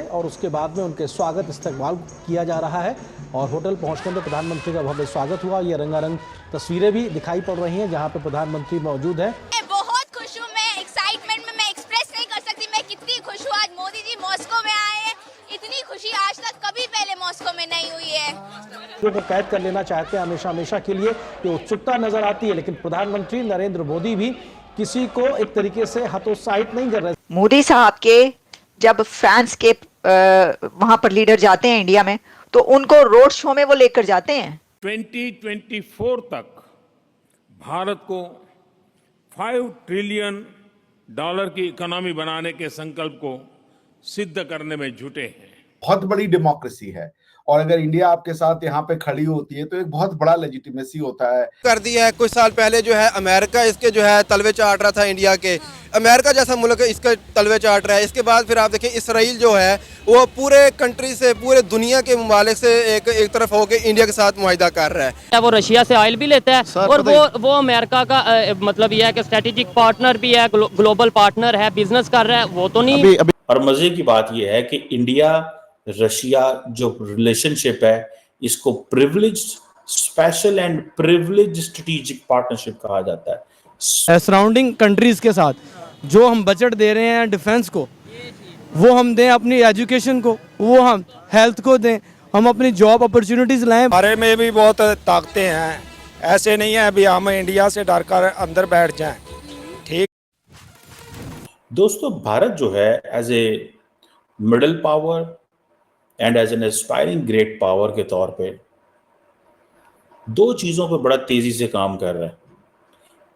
और उसके बाद में उनके स्वागत इस्तकबाल किया जा रहा है और होटल पहुंचकर तो प्रधानमंत्री का भव्य स्वागत हुआ। ये रंगारंग तस्वीरें भी दिखाई पड़ रही हैं जहां पे प्रधानमंत्री मौजूद हैं। बहुत खुश हूँ मैं, एक्साइटमेंट में मैं एक्सप्रेस नहीं कर सकती मैं कितनी खुश हूँ। आज मोदी जी मॉस्को में आए हैं, इतनी खुशी आज तक कभी पहले मॉस्को में नहीं हुई है। जो कैद कर लेना चाहते हैं हमेशा हमेशा के लिए, ये उत्सुकता नजर आती है, लेकिन प्रधानमंत्री नरेंद्र मोदी भी किसी को एक तरीके से हतोत्साहित नहीं कर रहे। मोदी साहब के जब फ्रांस के वहां पर लीडर जाते हैं इंडिया में, तो उनको रोड शो में वो लेकर जाते हैं। 2024 तक भारत को $5 ट्रिलियन की इकोनॉमी बनाने के संकल्प को सिद्ध करने में जुटे हैं। बहुत बड़ी डेमोक्रेसी है और अगर इंडिया आपके साथ यहाँ पे खड़ी होती है तो एक बहुत बड़ा लेजिटिमेसी होता है। कर दिया है कुछ साल पहले जो है अमेरिका इसके जो है तलवे चाट रहा था इंडिया के। अमेरिका जैसा मुल्क इसके तलवे चाट रहा है। इसके बाद फिर आप देखें इसराइल जो है वो पूरे कंट्री से, पूरे दुनिया के ममालिक से एक तरफ होकर इंडिया के साथ मुआहिदा कर रहा है। वो रशिया से ऑयल भी लेता है और वो अमेरिका का मतलब ये है कि स्ट्रेटेजिक पार्टनर भी है, ग्लोबल पार्टनर है, बिजनेस कर रहा है, वो तो नहीं। और मजे की बात यह है कि इंडिया रशिया जो रिलेशनशिप है इसको privileged, special and privileged strategic partnership कहा जाता है। सराउंडिंग कंट्रीज के साथ जो हम बजट दे रहे हैं डिफेंस को, वो हम दें, अपनी एजुकेशन को, वो हम हेल्थ को दें, हम अपनी जॉब अपॉर्चुनिटीज लाएं। हमारे में भी बहुत ताकतें हैं, ऐसे नहीं है अभी हम इंडिया से डर कर अंदर बैठ जाएं। ठीक दोस्तों, भारत जो है as a middle power and as an aspiring great power के तौर पे दो चीजों पे बड़ा तेजी से काम कर रहा है।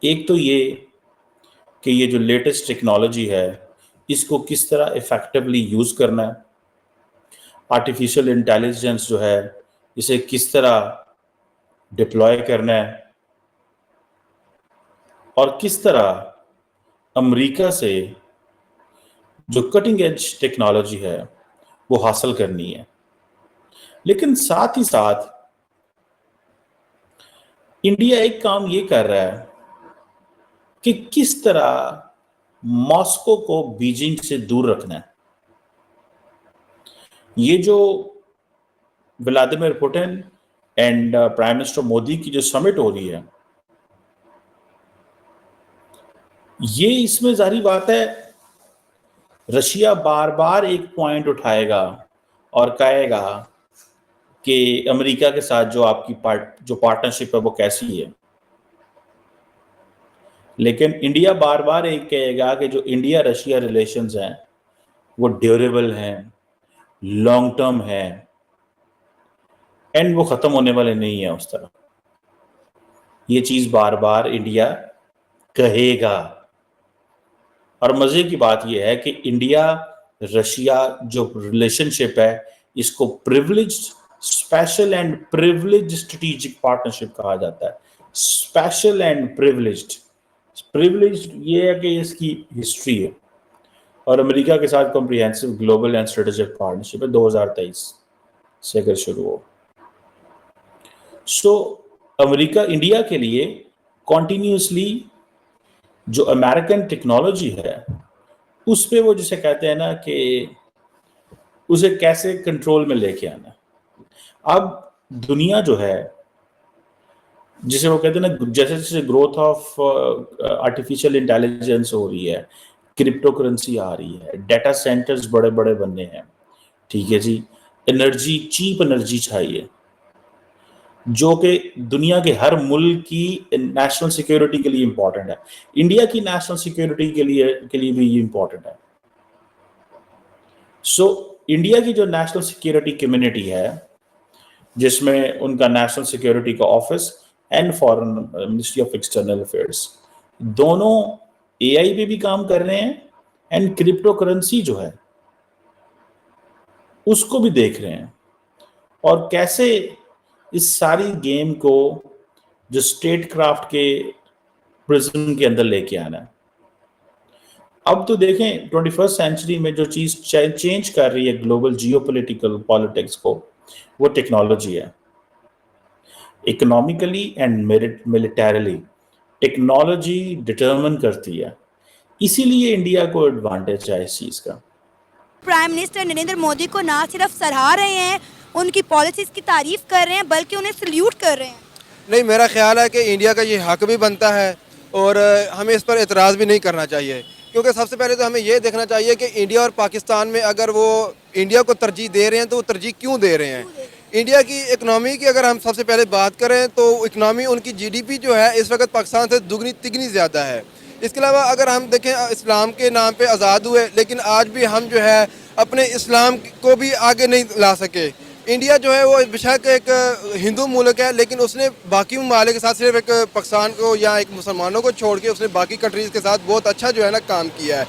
एक तो ये कि ये जो लेटेस्ट टेक्नोलॉजी है इसको किस तरह इफेक्टिवली यूज करना है, आर्टिफिशियल इंटेलिजेंस जो है इसे किस तरह डिप्लॉय करना है और किस तरह अमेरिका से जो कटिंग एज टेक्नोलॉजी है वो हासिल करनी है। लेकिन साथ ही साथ इंडिया एक काम ये कर रहा है कि किस तरह मॉस्को को बीजिंग से दूर रखना है। ये जो Vladimir Putin and prime minister Modi की जो समिट हो रही है, ये इसमें जाहिर बात है रशिया बार बार एक पॉइंट उठाएगा और कहेगा कि अमेरिका के साथ जो आपकी जो पार्टनरशिप है वो कैसी है। लेकिन इंडिया बार बार एक कहेगा कि जो इंडिया रशिया रिलेशंस हैं वो ड्यूरेबल हैं, लॉन्ग टर्म हैं एंड वो खत्म होने वाले नहीं है उस तरह। ये चीज बार बार इंडिया कहेगा। और मजे की बात यह है कि इंडिया रशिया जो रिलेशनशिप है इसको privileged, special and privileged strategic partnership कहा जाता है। स्पेशल एंड प्रिविलेज्ड ये है कि इसकी हिस्ट्री है और अमेरिका के साथ comprehensive global and strategic partnership है 2023 से अगर शुरू हो। सो अमेरिका इंडिया के लिए कॉन्टिन्यूसली जो अमेरिकन टेक्नोलॉजी है उस पे वो जिसे कहते हैं ना कि उसे कैसे कंट्रोल में लेके आना। अब दुनिया जो है जिसे वो कहते हैं ना, जैसे जैसे ग्रोथ ऑफ आर्टिफिशियल इंटेलिजेंस हो रही है, क्रिप्टो करेंसी आ रही है, डाटा सेंटर्स बड़े बड़े बनने हैं, ठीक है जी, एनर्जी, चीप एनर्जी चाहिए जो कि दुनिया के हर मुल्क की नेशनल सिक्योरिटी के लिए इंपॉर्टेंट है। इंडिया की नेशनल सिक्योरिटी के लिए भी ये इंपॉर्टेंट है। सो इंडिया की जो नेशनल सिक्योरिटी कम्युनिटी है जिसमें उनका नेशनल सिक्योरिटी का office and foreign ministry of external affairs दोनों एआई पे भी काम कर रहे हैं एंड क्रिप्टो करेंसी जो है उसको भी देख रहे हैं और कैसे इस सारी गेम को जो स्टेट क्राफ्ट के प्रिज्म के अंदर लेके आना है। अब तो देखें 21st सेंचुरी में जो चीज चेंज कर रही है ग्लोबल जियोपॉलिटिकल पॉलिटिक्स को, वो टेक्नोलॉजी है। Economically and militarily technology determine करती है, इसीलिए इंडिया को एडवांटेज है इस चीज का। प्राइम मिनिस्टर नरेंद्र मोदी को ना सिर्फ सराहा रहे हैं, उनकी पॉलिसीज की तारीफ कर रहे हैं, बल्कि उन्हें सल्यूट कर रहे हैं। नहीं, मेरा ख्याल है कि इंडिया का ये हक भी बनता है और हमें इस पर एतराज़ भी नहीं करना चाहिए, क्योंकि सबसे पहले तो हमें ये देखना चाहिए कि इंडिया और पाकिस्तान में अगर वो इंडिया को तरजीह दे रहे हैं तो वो तरजीह क्यों दे रहे हैं। इंडिया की इकनॉमी की अगर हम सबसे पहले बात करें तो इकनॉमी उनकी जीडीपी जो है इस वक्त पाकिस्तान से दुगनी तिगनी ज़्यादा है। इसके अलावा अगर हम देखें, इस्लाम के नाम पे आज़ाद हुए, लेकिन आज भी हम जो है अपने इस्लाम को भी आगे नहीं ला सके। इंडिया जो है वो बेशक एक हिंदू मुल्क है, लेकिन उसने बाकी ममालिक के साथ सिर्फ एक पाकिस्तान को या एक मुसलमानों को छोड़ के उसने बाकी कंट्रीज़ के साथ बहुत अच्छा जो है ना काम किया है।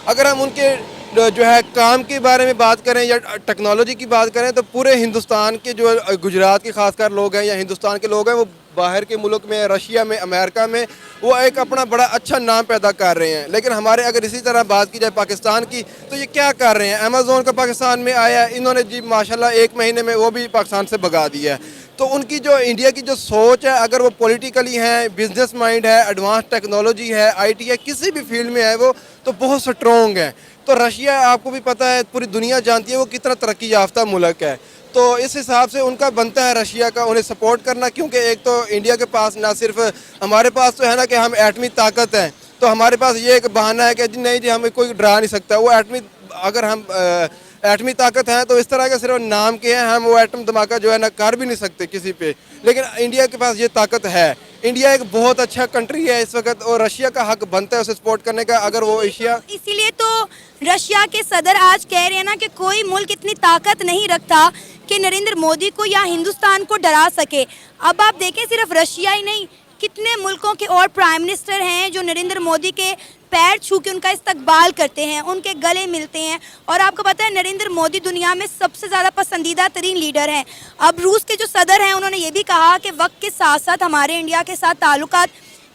अगर हम उनके जो है काम के बारे में बात करें या टेक्नोलॉजी की बात करें तो पूरे हिंदुस्तान के जो गुजरात के खासकर लोग हैं या हिंदुस्तान के लोग हैं वो बाहर के मुल्क में, रशिया में, अमेरिका में वो एक अपना बड़ा अच्छा नाम पैदा कर रहे हैं। लेकिन हमारे अगर इसी तरह बात की जाए पाकिस्तान की तो ये क्या कर रहे हैं। अमेज़ोन का पाकिस्तान में आया है, इन्होंने जी माशाल्लाह 1 महीने में वो भी पाकिस्तान से भगा दिया है। तो उनकी जो इंडिया की जो सोच है, अगर वो पॉलिटिकली है, बिजनेस माइंड है, एडवांस टेक्नोलॉजी है, IT है, किसी भी फील्ड में है वो तो बहुत स्ट्रॉन्ग है। तो रशिया आपको भी पता है, पूरी दुनिया जानती है वो कितना तरक्की याफ्ता मुल्क है। तो इस हिसाब से उनका बनता है रशिया का उन्हें सपोर्ट करना, क्योंकि एक तो इंडिया के पास ना सिर्फ हमारे पास तो है ना कि हम एटमी ताकत हैं, तो हमारे पास ये एक बहाना है कि जी नहीं जी हमें कोई डरा नहीं सकता। वो एटमी अगर हम एटमी ताकत हैं तो इस तरह के सिर्फ नाम के हैं, हम वो एटम धमाका जो है ना कर भी नहीं सकते किसी पे, लेकिन इंडिया के पास ये ताकत है। इंडिया एक बहुत अच्छा कंट्री है इस वक्त और रशिया का हक बनता है उसे सपोर्ट करने का। अगर वो एशिया, इसीलिए तो रशिया के सदर आज कह रहे हैं ना कि कोई मुल्क इतनी ताकत नहीं रखता कि नरेंद्र मोदी को या हिंदुस्तान को डरा सके। अब आप देखें, सिर्फ रशिया ही नहीं, कितने मुल्कों के और प्राइम मिनिस्टर हैं जो नरेंद्र मोदी के पैर छू के उनका इस्तकबाल करते हैं, उनके गले मिलते हैं। और आपको पता है नरेंद्र मोदी दुनिया में सबसे ज़्यादा पसंदीदा तरीन लीडर हैं। अब रूस के जो सदर हैं उन्होंने ये भी कहा कि वक्त के साथ साथ हमारे इंडिया के साथ ताल्लुकात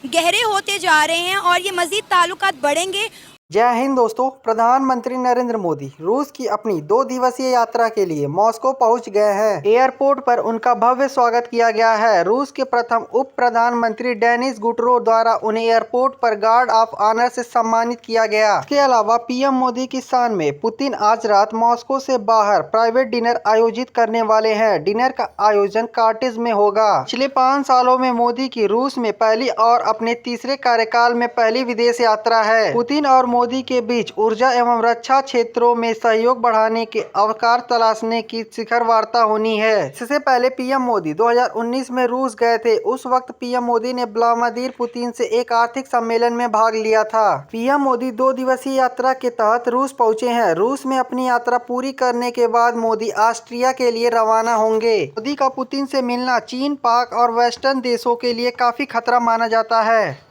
गहरे होते जा रहे हैं और ये मज़ीद ताल्लुकात बढ़ेंगे। जय हिंद दोस्तों, प्रधानमंत्री नरेंद्र मोदी रूस की अपनी 2 दिवसीय यात्रा के लिए मॉस्को पहुंच गए हैं। एयरपोर्ट पर उनका भव्य स्वागत किया गया है। रूस के प्रथम उप प्रधानमंत्री डेनिस गुटरो द्वारा उन्हें एयरपोर्ट पर गार्ड ऑफ ऑनर से सम्मानित किया गया। इसके अलावा पीएम मोदी की शान में पुतिन आज रात मॉस्को से बाहर प्राइवेट डिनर आयोजित करने वाले हैं। डिनर का आयोजन कार्टेज में होगा। पिछले 5 सालों में मोदी की रूस में पहली और अपने तीसरे कार्यकाल में पहली विदेश यात्रा है। पुतिन और मोदी के बीच ऊर्जा एवं रक्षा क्षेत्रों में सहयोग बढ़ाने के अवसर तलाशने की शिखर वार्ता होनी है। इससे पहले पीएम मोदी 2019 में रूस गए थे। उस वक्त पीएम मोदी ने व्लादिमीर पुतिन से एक आर्थिक सम्मेलन में भाग लिया था। पीएम मोदी 2 दिवसीय यात्रा के तहत रूस पहुंचे हैं। रूस में अपनी यात्रा पूरी करने के बाद मोदी ऑस्ट्रिया के लिए रवाना होंगे। मोदी का पुतिन से मिलना चीन, पाक और वेस्टर्न देशों के लिए काफी खतरा माना जाता है।